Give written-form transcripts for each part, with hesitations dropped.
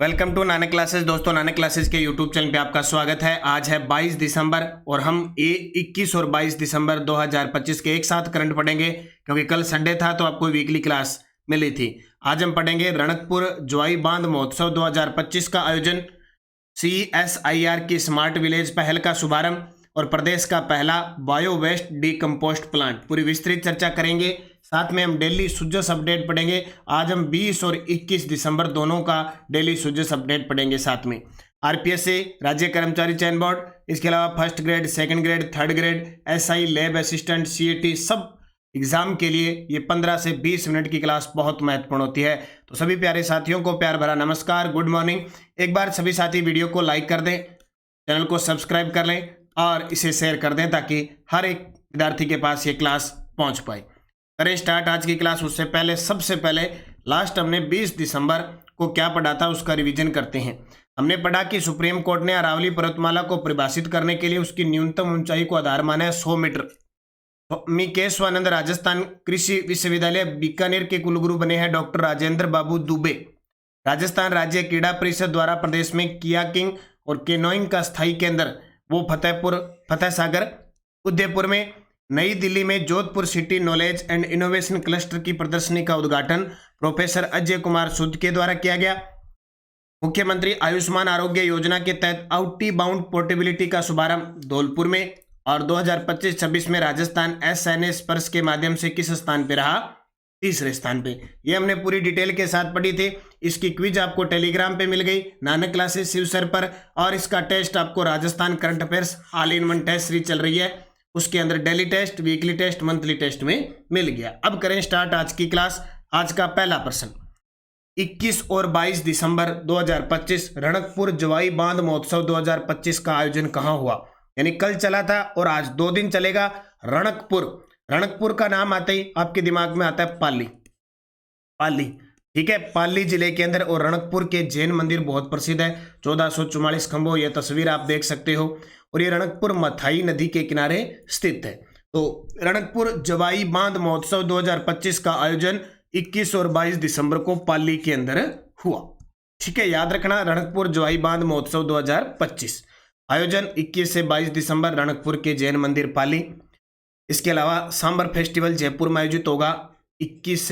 Welcome to Nanak classes. दोस्तों, Nanak classes के YouTube channel पे आपका स्वागत है। आज है 22 दिसंबर और हम 21 और 22 दिसंबर 2025 के एक साथ करंट पढ़ेंगे, क्योंकि कल संडे था तो आपको वीकली क्लास मिली थी। आज हम पढ़ेंगे रणकपुर ज्वाई बांध महोत्सव 2025 का आयोजन, CSIR की स्मार्ट विलेज पहल का शुभारंभ और प्रदेश का पहला बायो वेस्ट डीकम्पोस्ट प्लांट। पूरी विस्तृत चर्चा करेंगे। साथ में हम डेली सुजस अपडेट पढ़ेंगे। आज हम 20 और 21 दिसंबर दोनों का डेली सुजस अपडेट पढ़ेंगे। साथ में RPSC राज्य कर्मचारी चयन बोर्ड, इसके अलावा first grade, second grade, third grade, SI lab assistant, CAT सब एग्जाम के लिए ये 15 से 20 मिनट की क्लास बहुत महत्वपूर्ण होती है। तो सभी प्यारे साथियों को प्यार भरा नमस्कार, गुड मॉर्निंग। एक बार सभी साथी वीडियो को लाइक कर दें, चैनल को सब्सक्राइब कर लें और इसे शेयर कर दें ताकि हर एक विद्यार्थी के पास ये क्लास पहुंच पाए। करें स्टार्ट आज की क्लास। उससे पहले सबसे पहले लास्ट हमने 20 दिसंबर को क्या पढ़ा था उसका रिवीजन करते हैं। हमने पढ़ा कि सुप्रीम कोर्ट ने अरावली पर्वतमाला को परिभाषित करने के लिए उसकी न्यूनतम ऊंचाई को आधार माना है 100 मीटर। केशवानंद राजस्थान कृषि विश्वविद्यालय बीकानेर के कुलगुरु बने हैं डॉक्टर राजेंद्र बाबू दुबे। राजस्थान राज्य क्रीड़ा परिषद द्वारा प्रदेश में कियाकिंग और केनोइंग का स्थायी केंद्र वो फतेह सागर। उदयपुर में नई दिल्ली में Jodhpur city knowledge and innovation cluster की प्रदर्शनी का उद्घाटन प्रोफेसर अजय कुमार सूद के द्वारा किया गया। मुख्यमंत्री आयुष्मान आरोग्य योजना के तहत आउटी बाउंड पोर्टेबिलिटी का शुभारंभ धौलपुर में। और 2025-26 में राजस्थान SNA स्पर्श के माध्यम से किस स्थान पे रहा? तीसरे स्थान पे। ये हमने पूरी डिटेल के साथ पढ़ी थी। इसकी क्विज आपको टेलीग्राम पे मिल गई, नानक क्लासेस शिव सर पर। और इसका टेस्ट आपको Rajasthan current affairs all in one test series चल रही है, उसके अंदर daily test, weekly test, monthly test में मिल गया। अब करें स्टार्ट आज की क्लास। आज का पहला प्रश्न, 21 और 22 दिसंबर 2025 रणकपुर ज्वाई बांध महोत्सव 2025 का आयोजन कहाँ हुआ? यानी कल चला था और आज 2 दिन चलेगा। रणकपुर का नाम आते ही आपके दिमाग में आता है पाली, ठीक है, पाली जिले के अंदर। और रणकपुर के जैन मंदिर बहुत प्रसिद्ध है, 1444 खंभों। यह तस्वीर आप देख सकते हो। और ये रणकपुर मथाई नदी के किनारे स्थित है। तो रणकपुर ज्वाई बांध महोत्सव 2025 का आयोजन 21 और 22 दिसंबर को पाली के अंदर हुआ। ठीक है, याद रखना, रणकपुर ज्वाई बांध महोत्सव 2025 आयोजन 21 से 22 दिसंबर रणकपुर के जैन मंदिर पाली। इसके अलावा सांबर फेस्टिवल जयपुर में आयोजित होगा 29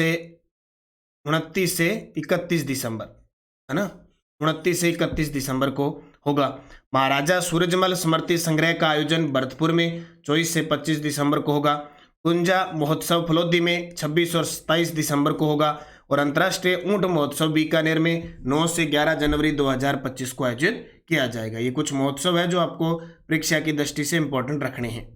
से 31 दिसंबर, है ना, 29 से 31 दिसंबर को होगा। महाराजा सूरजमल स्मृति संग्रह का आयोजन भरतपुर में 24 से 25 दिसंबर को होगा। कुंजा महोत्सव फलोदी में 26 और 27 दिसंबर को होगा। और अंतर्राष्ट्रीय ऊंट महोत्सव बीकानेर में 9 से 11 जनवरी 2025 को आयोजित किया जाएगा। ये कुछ महोत्सव है जो आपको परीक्षा की दृष्टि से इंपॉर्टेंट रखने हैं।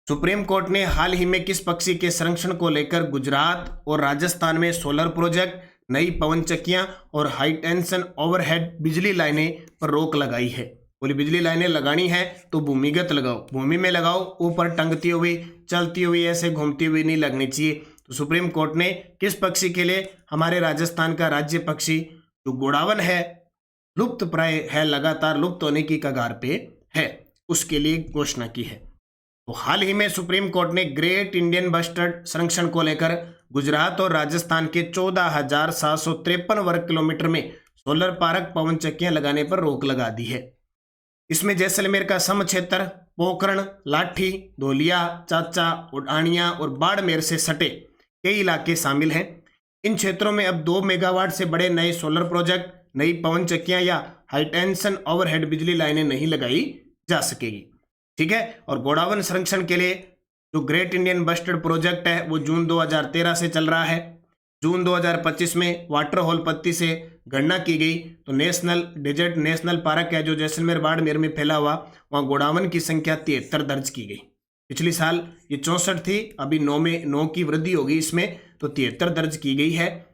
सुप्रीम कोर्ट ने हाल ही में किस पक्षी के संरक्षण को लेकर गुजरात और राजस्थान में सोलर प्रोजेक्ट, नई पवन चक्कियां और हाई टेंशन ओवरहेड बिजली लाइनें पर रोक लगाई है? बोली बिजली लाइनें लगानी है तो भूमिगत लगाओ, भूमि में लगाओ, ऊपर टंगती हुई, चलती हुई, ऐसे घूमती हुई नहीं लगनी चाहिए। तो सुप्रीम कोर्ट ने किस पक्षी के लिए? हमारे राजस्थान का राज्य पक्षी जो गोडावन है, लुप्त प्राय है, लगातार लुप्त होने की कगार पे है, उसके लिए घोषणा की है। तो हाल ही में सुप्रीम कोर्ट ने ग्रेट इंडियन बस्टर्ड संरक्षण को लेकर गुजरात और राजस्थान के 14,753 वर्ग किलोमीटर में सोलर पार्क, पवन चक्कियां लगाने पर रोक लगा दी है। इसमें जैसलमेर का सम क्षेत्र, पोखरण, लाठी, धोलिया, चाचा, उडानिया और बाड़मेर से सटे कई इलाके शामिल हैं। इन क्षेत्रों में अब 2 मेगावाट से बड़े नए सोलर प्रोजेक्ट, नई पवन चक्कियां या हाई टेंशन ओवरहेड बिजली लाइनें नहीं लगाई जा सकेगी। ठीक है। और गोडावन संरक्षण के लिए जो ग्रेट इंडियन बस्टर्ड प्रोजेक्ट है वो जून 2013 से चल रहा है। जून 2025 में वाटर होल पत्ती से गणना की गई तो नेशनल डेजर्ट नेशनल पार्क है जो जैसलमेर बाड़मेर में फैला हुआ, वहाँ गोडावन की संख्या 73 दर्ज की गई। पिछली साल ये 64 थी, अभी 9 की वृद्धि होगी इसमें, तो 73 दर्ज की गई है।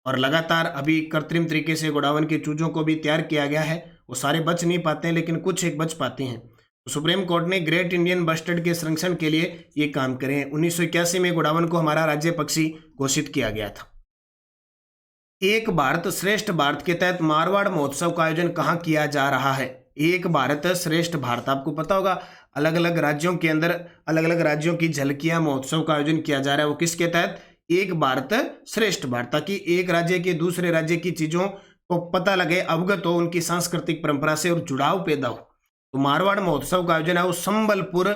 और लगातार अभी कृत्रिम तरीके से गोडावन के चूजों को भी तैयार किया गया है। वो सारे बच नहीं पाते हैं लेकिन कुछ एक बच पाते हैं। तो सुप्रीम कोर्ट ने ग्रेट इंडियन बस्टर्ड के संरक्षण के लिए ये काम करे हैं। 1981 में गोडावन को हमारा राज्य पक्षी घोषित किया गया था। एक भारत श्रेष्ठ भारत के तहत मारवाड़ महोत्सव का आयोजन कहाँ किया जा रहा है? एक भारत श्रेष्ठ भारत, आपको पता होगा अलग अलग राज्यों के अंदर अलग अलग राज्यों की झलकियां महोत्सव का आयोजन किया जा रहा है। वो किसके तहत? एक भारत श्रेष्ठ भारत, ताकि एक राज्य के दूसरे राज्य की चीजों को पता लगे, अवगत हो उनकी सांस्कृतिक परंपरा से और जुड़ाव पैदा हो, तो मारवाड़ महोत्सव का आयोजन है वो संबलपुर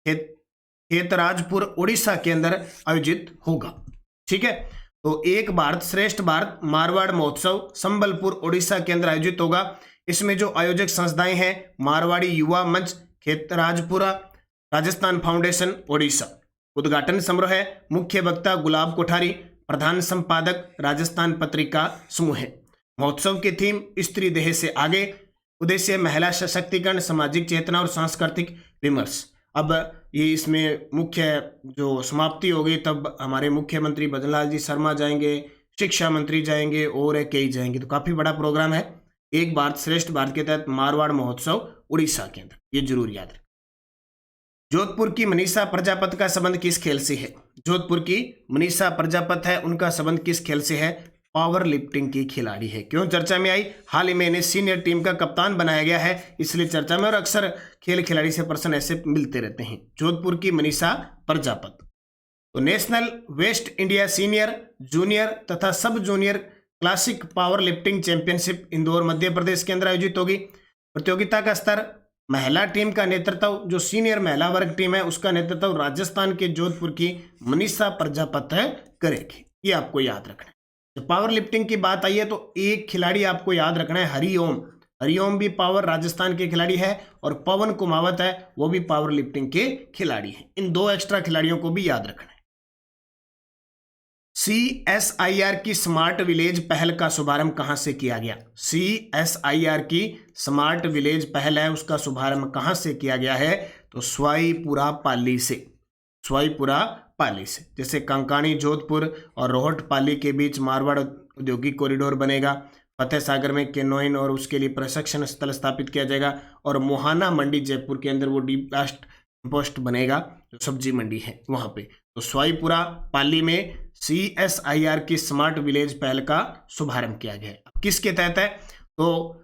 खेतराजपुर उड़ीसा के अंदर आयोजित होगा। ठीक है, तो एक भारत श्रेष्ठ भारत मारवाड़ महोत्सव संबलपुर उड़ीसा के अंदर आयोजित होगा। इसमें जो आयोजक संस्थाएं हैं, मारवाड़ी युवा मंच, खेतराजपुरा, राजस्थान फाउंडेशन उड़ीसा। उद्घाटन समारोह है, मुख्य वक्ता गुलाब कोठारी, प्रधान संपादक राजस्थान पत्रिका समूह है। महोत्सव की थीम स्त्री देह से आगे, उद्देश्य महिला सशक्तिकरण, सामाजिक चेतना और सांस्कृतिक विमर्श। अब ये इसमें मुख्य जो समाप्ति होगी तब हमारे मुख्यमंत्री भजनलाल जी शर्मा जाएंगे, शिक्षा मंत्री जाएंगे और कई जाएंगे। तो काफी बड़ा प्रोग्राम है, एक भारत श्रेष्ठ भारत के तहत मारवाड़ महोत्सव उड़ीसा के अंदर, ये जरूर याद रखें। जोधपुर की मनीषा प्रजापत का संबंध किस खेल से है? जोधपुर की मनीषा प्रजापत है, उनका संबंध किस खेल से है? पावर लिफ्टिंग की खिलाड़ी है। क्यों चर्चा में आई? हाल ही में इन्हें सीनियर टीम का कप्तान बनाया गया है, इसलिए चर्चा में, और अक्सर खेल खिलाड़ी से प्रश्न ऐसे मिलते रहते हैं। जोधपुर की मनीषा प्रजापत। तो national West India senior, junior तथा sub junior classic powerlifting championship Indore Madhya Pradesh के अंदर आयोजित होगी। प्रतियोगिता का स्तर, महिला टीम का नेतृत्व, जो सीनियर महिला वर्ग टीम है उसका नेतृत्व राजस्थान के जोधपुर की मनीषा प्रजापत करेगी। ये आपको याद रखना है। जब पावर लिफ्टिंग की बात आई है तो एक खिलाड़ी आपको याद रखना है, हरिओम। हरिओम भी पावर राजस्थान के खिलाड़ी है, और पवन कुमावत है वो भी पावर लिफ्टिंग के खिलाड़ी है। इन दो एक्स्ट्रा खिलाड़ियों को भी याद रखना है। CSIR की स्मार्ट विलेज पहल का शुभारंभ कहां से किया गया? CSIR की स्मार्ट विलेज पहल है, उसका शुभारंभ कहां से किया गया है? तो स्वाईपुरा पाली से। स्वाईपुरा पाली से। जैसे कंकाणी जोधपुर और रोहट पाली के बीच मारवाड़ औद्योगिक कॉरिडोर बनेगा, फतेह सागर में केनोइन और उसके लिए प्रशिक्षण स्थल स्थापित किया जाएगा, और मोहाना मंडी जयपुर के अंदर वो डीप प्लास्ट पोस्ट बनेगा, जो सब्जी मंडी है वहां पे। तो स्वाईपुरा पाली में CSIR की स्मार्ट विलेज पहल का शुभारंभ किया गया है। किसके तहत है? तो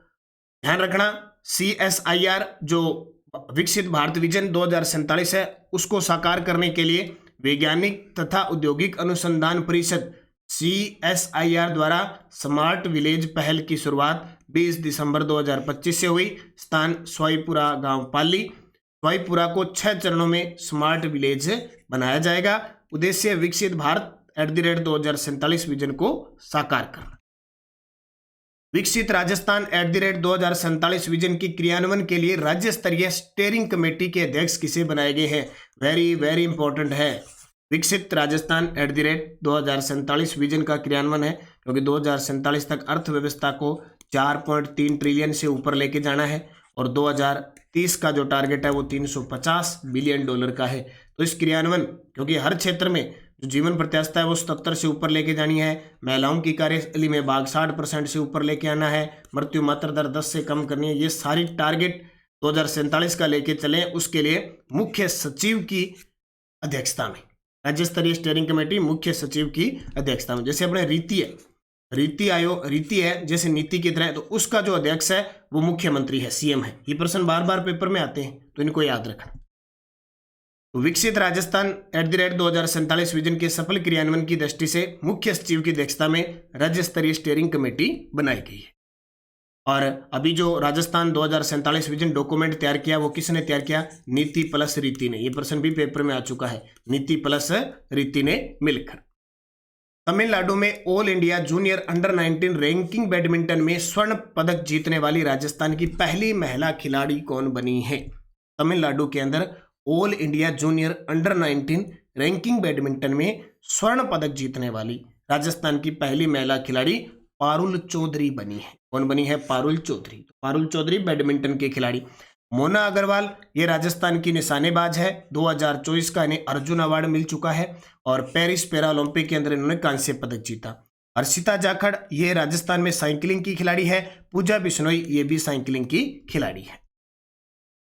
ध्यान रखना, CSIR जो विकसित भारत विजन 2047 है उसको साकार करने के लिए वैज्ञानिक तथा औद्योगिक अनुसंधान परिषद CSIR द्वारा स्मार्ट विलेज पहल की शुरुआत 20 दिसंबर 2025 से हुई। स्थान स्वाईपुरा गांव पाली। स्वाईपुरा को 6 चरणों में स्मार्ट विलेज बनाया जाएगा। उद्देश्य विकसित भारत @2047 विजन को साकार करना। विकसित राजस्थान @2047 विजन की क्रियान्वयन के लिए राज्य स्तरीय स्टीयरिंग कमेटी के अध्यक्ष किसे बनाए गए हैं? वेरी वेरी इंपॉर्टेंट है। विकसित राजस्थान @2047 विजन का क्रियान्वयन है, क्योंकि 2047 तक अर्थव्यवस्था को 4.3 ट्रिलियन से ऊपर लेके जाना है, और 2030 का जो टारगेट है वो $350 बिलियन का है। तो इस क्रियान्वयन, क्योंकि हर क्षेत्र में जो जीवन प्रत्याशा है वो 77 से ऊपर लेके जानी है, महिलाओं की कार्यशैली में भाग 60% से ऊपर लेके आना है, मृत्यु मात्रा दर 10 से कम करनी है, ये सारी टारगेट 2047 का लेके चले। उसके लिए मुख्य सचिव की अध्यक्षता में, राज्य स्तरीय स्टीयरिंग कमेटी मुख्य सचिव की अध्यक्षता में, जैसे अपने रीति है जैसे नीति की तरह, तो उसका जो अध्यक्ष है वो मुख्यमंत्री है, CM है। ये प्रश्न बार बार पेपर में आते हैं, तो इनको याद रखना। तो विकसित राजस्थान @2047 विजन के सफल क्रियान्वयन की दृष्टि से मुख्य सचिव की अध्यक्षता में राज्य स्तरीय स्टीयरिंग कमेटी बनाई गई है। और अभी जो राजस्थान 2047 विजन डॉक्यूमेंट तैयार किया वो किसने तैयार किया? नीति प्लस रीति ने। ये प्रश्न भी पेपर में आ चुका है, नीति प्लस रीति ने मिलकर। तमिलनाडु में all India junior under 19 ranking badminton में स्वर्ण पदक जीतने वाली राजस्थान की पहली महिला खिलाड़ी कौन बनी है? तमिलनाडु के अंदर all India junior under 19 ranking badminton में स्वर्ण पदक जीतने वाली राजस्थान की पहली महिला खिलाड़ी पारुल चौधरी बनी है। कौन बनी है? पारुल चौधरी। पारुल चौधरी बैडमिंटन के खिलाड़ी। मोना अग्रवाल ये राजस्थान की निशानेबाज है, 2024 का इन्हें अर्जुन अवार्ड मिल चुका है, और पेरिस पैरालंपिक के अंदर इन्होंने कांस्य पदक जीता। हर्षिता जाखड़ ये राजस्थान में साइकिलिंग की खिलाड़ी है। पूजा बिश्नोई ये भी साइकिलिंग की खिलाड़ी है।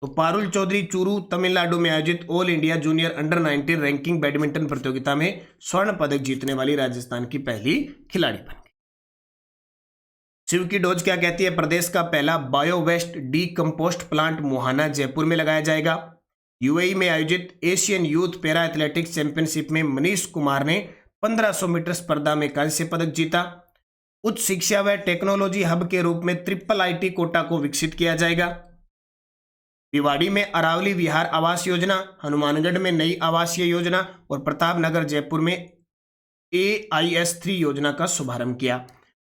तो पारुल चौधरी चूरू तमिलनाडु में आयोजित all India junior under 19 ranking badminton प्रतियोगिता में स्वर्ण पदक जीतने वाली राजस्थान की पहली खिलाड़ी बन गई। शिव की डोज क्या कहती है? प्रदेश का पहला bio waste decompost plant Mohana Jaipur में लगाया जाएगा। यूएई में आयोजित Asian youth para athletics championship में मनीष कुमार ने 1500 मीटर स्पर्धा में कांस्य पदक जीता। उच्च शिक्षा व टेक्नोलॉजी हब के रूप में IIIT कोटा को विकसित किया जाएगा। भिवाड़ी में अरावली विहार आवास योजना, हनुमानगढ़ में नई आवासीय योजना और प्रतापनगर जयपुर में AIS3 योजना का शुभारंभ किया।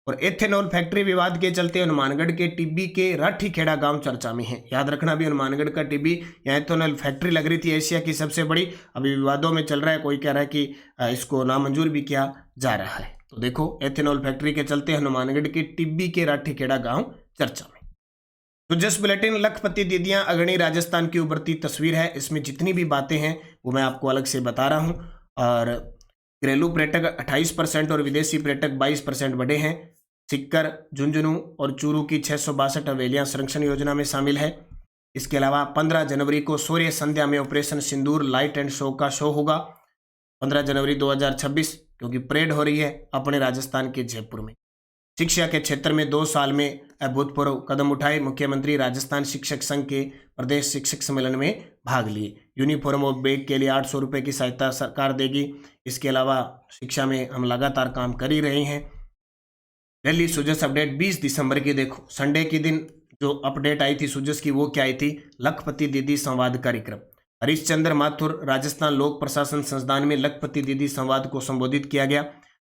और एथेनॉल फैक्ट्री विवाद के चलते हनुमानगढ़ के टिब्बी के राठीखेड़ा गांव चर्चा में है। याद रखना भी, हनुमानगढ़ का टिब्बी, यहाँ एथेनॉल फैक्ट्री लग रही थी एशिया की सबसे बड़ी, अभी विवादों में चल रहा है। कोई कह रहा है कि इसको नामंजूर भी किया जा रहा है। तो देखो, एथेनॉल फैक्ट्री के चलते हनुमानगढ़ के टिब्बी के राठीखेड़ा गांव चर्चा में। तो जस्ट बुलेटिन लखपति दीदियां अग्रणी राजस्थान की उभरती तस्वीर है। इसमें जितनी भी बातें हैं वो मैं आपको अलग से बता रहा हूं। और घरेलू पर्यटक 28% और विदेशी पर्यटक 22% बढ़े हैं। सिक्कर, झुंझुनू और चूरू की 662 हवेलियां संरक्षण योजना में शामिल है। इसके अलावा 15 जनवरी को सूर्य संध्या में operation Sindoor light and show का शो होगा। 15 जनवरी 2026, क्योंकि परेड हो रही है अपने राजस्थान के जयपुर में। शिक्षा के क्षेत्र में 2 साल में अभूतपूर्व कदम उठाए। मुख्यमंत्री राजस्थान शिक्षक संघ के प्रदेश शिक्षक सम्मेलन में भाग लिए। यूनिफॉर्म और बैग के लिए 800 रुपये की सहायता सरकार देगी। इसके अलावा शिक्षा में हम लगातार काम कर ही रहे हैं। दिल्ली सुजस अपडेट 20 दिसंबर की देखो, संडे के दिन जो अपडेट आई थी सुजस की, वो क्या आई थी? लखपति दीदी संवाद कार्यक्रम। हरीशचंद्र माथुर राजस्थान लोक प्रशासन संस्थान में लखपति दीदी संवाद को संबोधित किया गया।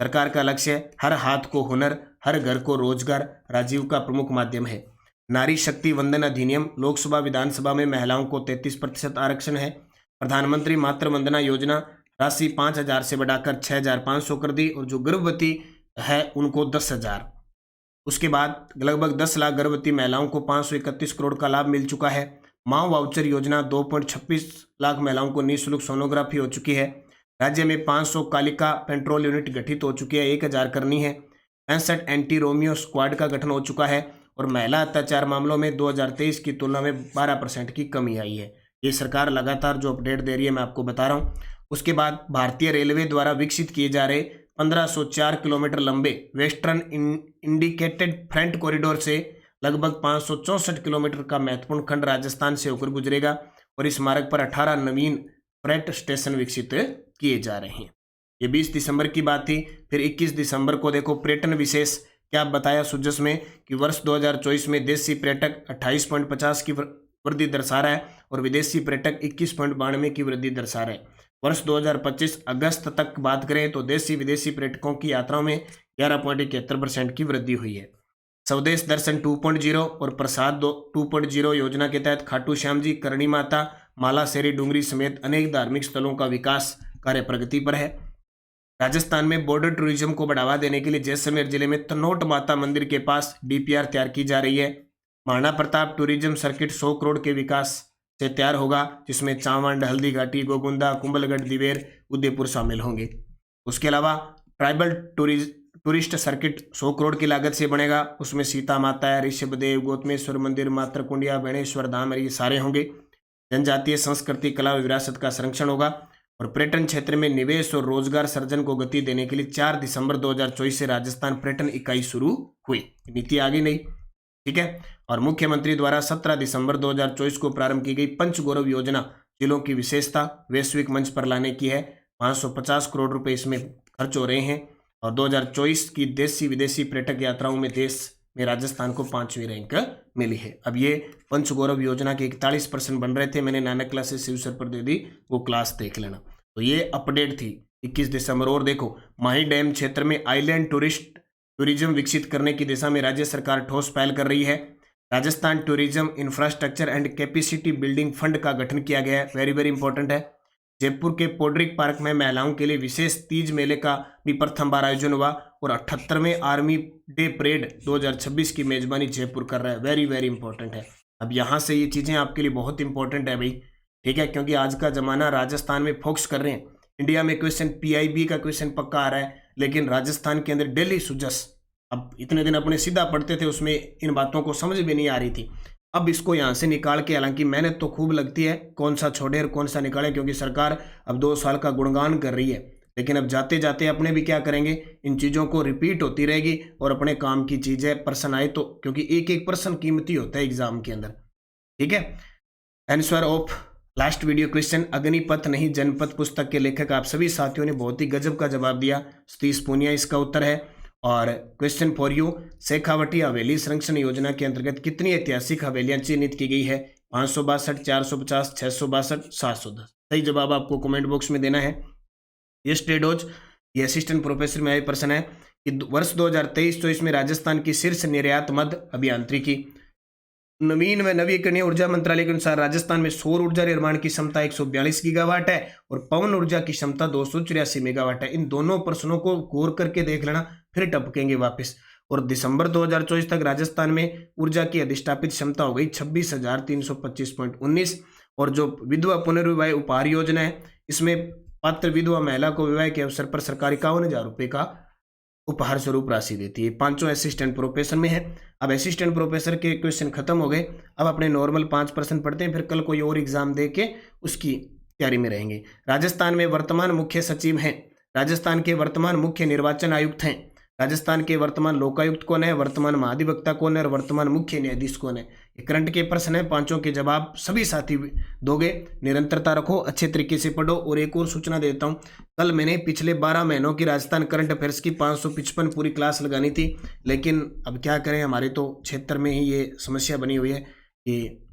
सरकार का लक्ष्य हर हाथ को हुनर, हर घर को रोजगार राजीव का प्रमुख माध्यम है। नारी शक्ति वंदन अधिनियम, लोकसभा विधानसभा में महिलाओं को 33% आरक्षण है। प्रधानमंत्री मातृ वंदना योजना राशि 5,000 से बढ़ाकर 6,500 कर दी, और जो गर्भवती है उनको 10,000। उसके बाद लगभग 10 लाख गर्भवती महिलाओं को 531 करोड़ का लाभ मिल चुका है। माँ वाउचर योजना 2.26 लाख महिलाओं को निःशुल्क सोनोग्राफी हो चुकी है। राज्य में 500 कालिका पेट्रोल यूनिट गठित हो चुकी है, 1000 करनी है। 65 एंटी रोमियो स्क्वाड का गठन हो चुका है। और महिला अत्याचार मामलों में 2023 की तुलना में 12% की कमी आई है। ये सरकार लगातार जो अपडेट दे रही है मैं आपको बता रहा हूँ। उसके बाद भारतीय रेलवे द्वारा विकसित किए जा रहे 1504 किलोमीटर लंबे वेस्टर्न इंडिकेटेड फ्रंट कॉरिडोर से लगभग 564 किलोमीटर का महत्वपूर्ण खंड राजस्थान से होकर गुजरेगा। और इस मार्ग पर 18 नवीन फ्रेट स्टेशन विकसित किए जा रहे हैं। ये 20 दिसंबर की बात थी। फिर 21 दिसंबर को देखो, पर्यटन विशेष क्या बताया सुजस में कि वर्ष 2024 में देशी पर्यटक 28.50 की वृद्धि दर्शा रहा है और विदेशी पर्यटक 21.92 की वृद्धि दर्शा रहे हैं। वर्ष 2025 अगस्त तक बात करें तो देशी विदेशी पर्यटकों की यात्राओं में 11.71% की वृद्धि हुई है। स्वदेश दर्शन 2.0 और प्रसाद 2.0 योजना के तहत खाटू श्याम जी, करणी माता, मालाशेरी डूंगरी समेत अनेक धार्मिक स्थलों का विकास कार्य प्रगति पर है। राजस्थान में बॉर्डर टूरिज्म को बढ़ावा देने के लिए जैसलमेर जिले में तनोट माता मंदिर के पास DPR तैयार की जा रही है। महाराणा प्रताप टूरिज्म सर्किट 100 करोड़ के विकास से तैयार होगा, जिसमें चावंड, हल्दी घाटी, गोगुंदा, कुंभलगढ़, दिवेर, उदयपुर शामिल होंगे। उसके अलावा ट्राइबल टूरिस्ट सर्किट 100 करोड़ की लागत से बनेगा। उसमें सीता माता, ऋषभदेव, गौतमेश्वर मंदिर, मातृकुंडिया, बेणेश्वर धाम, ये सारे होंगे। जनजातीय संस्कृति, कला व विरासत का संरक्षण होगा। और पर्यटन क्षेत्र में निवेश और रोजगार सृजन को गति देने के लिए 4 दिसंबर 2024 से राजस्थान पर्यटन इकाई शुरू हुई। नीति आगे नहीं, ठीक है। और मुख्यमंत्री द्वारा 17 दिसंबर 2024 को प्रारंभ की गई पंचगौरव योजना जिलों की विशेषता वैश्विक मंच पर लाने की है। 550 करोड़ रुपए इसमें खर्च हो रहे हैं। और 2024 की देशी विदेशी पर्यटक यात्राओं में देश में राजस्थान को 5वीं रैंक मिली है। अब ये पंचगौरव योजना के 41% बन रहे थे, मैंने नानक क्लासेस शिवसर पर दे दी, वो क्लास देख लेना। तो ये अपडेट थी 21 दिसंबर। और देखो, माही डैम क्षेत्र में आइलैंड टूरिज्म विकसित करने की दिशा में राज्य सरकार ठोस पहल कर रही है। Rajasthan tourism infrastructure and capacity building fund का गठन किया गया है, वेरी वेरी इंपॉर्टेंट है। जयपुर के पोड्रिक पार्क में महिलाओं के लिए विशेष तीज मेले का भी प्रथम बार आयोजन हुआ। और 78वें आर्मी डे परेड 2026 की मेजबानी जयपुर कर रहा है, वेरी वेरी इंपॉर्टेंट है। अब यहाँ से ये चीज़ें आपके लिए बहुत इंपॉर्टेंट है भाई, ठीक है, क्योंकि आज का जमाना राजस्थान में फोकस कर रहे हैं। इंडिया में क्वेश्चन PIB का क्वेश्चन पक्का आ रहा है, लेकिन राजस्थान के अंदर डेली सुजस, अब इतने दिन अपने सीधा पढ़ते थे, उसमें इन बातों को समझ भी नहीं आ रही थी। अब इसको यहाँ से निकाल के, हालांकि मेहनत तो खूब लगती है, कौन सा छोड़े और कौन सा निकालें, क्योंकि सरकार अब 2 साल का गुणगान कर रही है। लेकिन अब जाते जाते अपने भी क्या करेंगे, इन चीज़ों को रिपीट होती रहेगी और अपने काम की चीज़ें पर्सन आए तो, क्योंकि एक एक पर्सन कीमती होता है एग्जाम के अंदर, ठीक है। Answer of last video question, Agnipath नहीं जनपथ पुस्तक के लेखक आप सभी साथियों ने बहुत ही गजब का जवाब दिया। सतीश पूनिया इसका उत्तर है। और क्वेश्चन फॉर यू, शेखावटी हवेली संरक्षण योजना के अंतर्गत कितनी ऐतिहासिक हवेलियां चिन्हित की गई है? 562, 450, 662, 710। सही जवाब आपको कमेंट बॉक्स में देना है। ये स्टेडोज, ये असिस्टेंट प्रोफेसर में आए प्रश्न है कि वर्ष 2023-24 में राजस्थान की शीर्ष निर्यात मद अभियांत्रिकी। नवीन व नवीकरणीय ऊर्जा मंत्रालय के अनुसार राजस्थान में सौर ऊर्जा निर्माण की क्षमता 142 गीगावाट है और पवन ऊर्जा की क्षमता 284 मेगावाट है। इन दोनों प्रश्नों को गौर करके देख लेना, फिर टपकेंगे वापस। और दिसंबर 2024 तक राजस्थान में ऊर्जा की अधिष्ठापित क्षमता हो गई 26,325.19। और जो विधवा पुनर्विवाह उपहार योजना है, इसमें पात्र विधवा महिला को विवाह के अवसर पर सरकार 51,000 रुपये का उपहार स्वरूप राशि देती है। पांचों असिस्टेंट प्रोफेसर में है। अब असिस्टेंट प्रोफेसर के क्वेश्चन खत्म हो गए। अब अपने नॉर्मल 5% पढ़ते हैं, फिर कल कोई और एग्जाम दे के उसकी तैयारी में रहेंगे। राजस्थान में वर्तमान मुख्य सचिव हैं, राजस्थान के वर्तमान मुख्य निर्वाचन आयुक्त हैं, राजस्थान के वर्तमान लोकायुक्त कौन है, वर्तमान महाधिवक्ता कौन है और वर्तमान मुख्य न्यायाधीश कौन है। ये करंट के प्रश्न है, पांचों के जवाब सभी साथी दोगे। निरंतरता रखो, अच्छे तरीके से पढ़ो। और एक और सूचना देता हूँ, कल मैंने पिछले 12 महीनों की राजस्थान करंट अफेयर्स की 555 पूरी क्लास लगानी थी, लेकिन अब क्या करें, हमारे तो क्षेत्र में ही ये समस्या बनी हुई है कि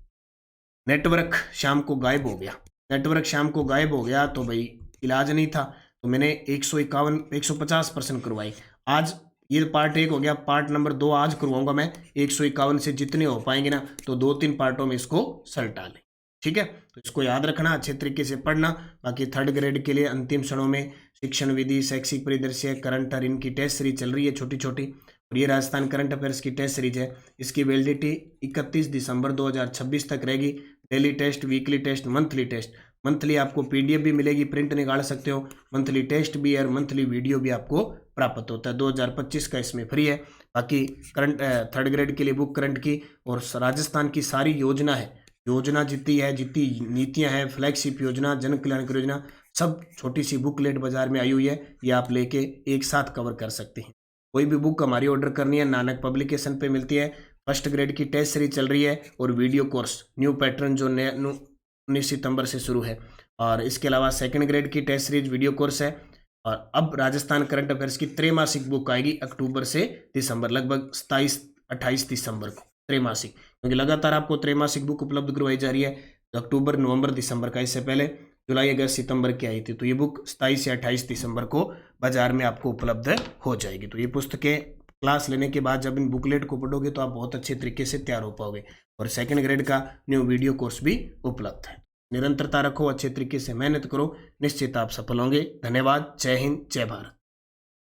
नेटवर्क शाम को गायब हो गया। नेटवर्क शाम को गायब हो गया तो भाई इलाज नहीं था, तो मैंने 150% करवाई। आज ये पार्ट 1 हो गया, पार्ट नंबर 2 आज करवाऊंगा मैं। 151 से जितने हो पाएंगे ना, तो 2-3 पार्टों में इसको सलटा लें, ठीक है। तो इसको याद रखना, अच्छे तरीके से पढ़ना। बाकी 3rd ग्रेड के लिए अंतिम क्षणों में शिक्षण विधि, शैक्षिक परिदृश्य, करंट और इनकी टेस्ट सीरीज चल रही है छोटी छोटी। और ये राजस्थान करंट अफेयर्स की टेस्ट सीरीज है, इसकी वैलिडिटी 31 दिसंबर 2026 तक रहेगी। Daily test, weekly test, monthly test. Monthly आपको PDF भी मिलेगी, प्रिंट निकाल सकते हो। मंथली टेस्ट भी और मंथली वीडियो भी आपको प्राप्त होता है। 2025 का इसमें फ्री है। बाकी करंट 3rd ग्रेड के लिए बुक करंट की और राजस्थान की सारी योजना है, योजना जितनी है, जितनी नीतियां हैं, फ्लैगशिप योजना, जन कल्याणकारी योजना, सब छोटी सी बुकलेट बाजार में आई हुई है। ये आप लेके एक साथ कवर कर सकते हैं। कोई भी बुक हमारी ऑर्डर करनी है, नानक पब्लिकेशन पे मिलती है। 1st ग्रेड की टेस्ट सीरीज चल रही है और वीडियो कोर्स न्यू पैटर्न जो 19 सितंबर से शुरू है। और इसके अलावा 2nd ग्रेड की टेस्ट सीरीज वीडियो कोर्स है। और अब राजस्थान करंट अफेयर्स की त्रैमासिक बुक आएगी अक्टूबर से दिसंबर, लगभग 27-28 दिसंबर को त्रैमासिक, क्योंकि लगातार आपको त्रैमासिक बुक उपलब्ध करवाई जा रही है। तो अक्टूबर, नवंबर, दिसंबर का, इससे पहले जुलाई, अगस्त, सितंबर की आई थी। तो ये बुक 27 या 28 दिसंबर को बाजार में आपको उपलब्ध हो जाएगी। तो ये पुस्तकें क्लास लेने के बाद जब इन बुकलेट को पढ़ोगे तो आप बहुत अच्छे तरीके से तैयार हो पाओगे। और 2nd ग्रेड का न्यू वीडियो कोर्स भी उपलब्ध है। निरंतरता रखो, अच्छे तरीके से मेहनत करो, निश्चित आप सफल होंगे। धन्यवाद। जय हिंद, जय भारत।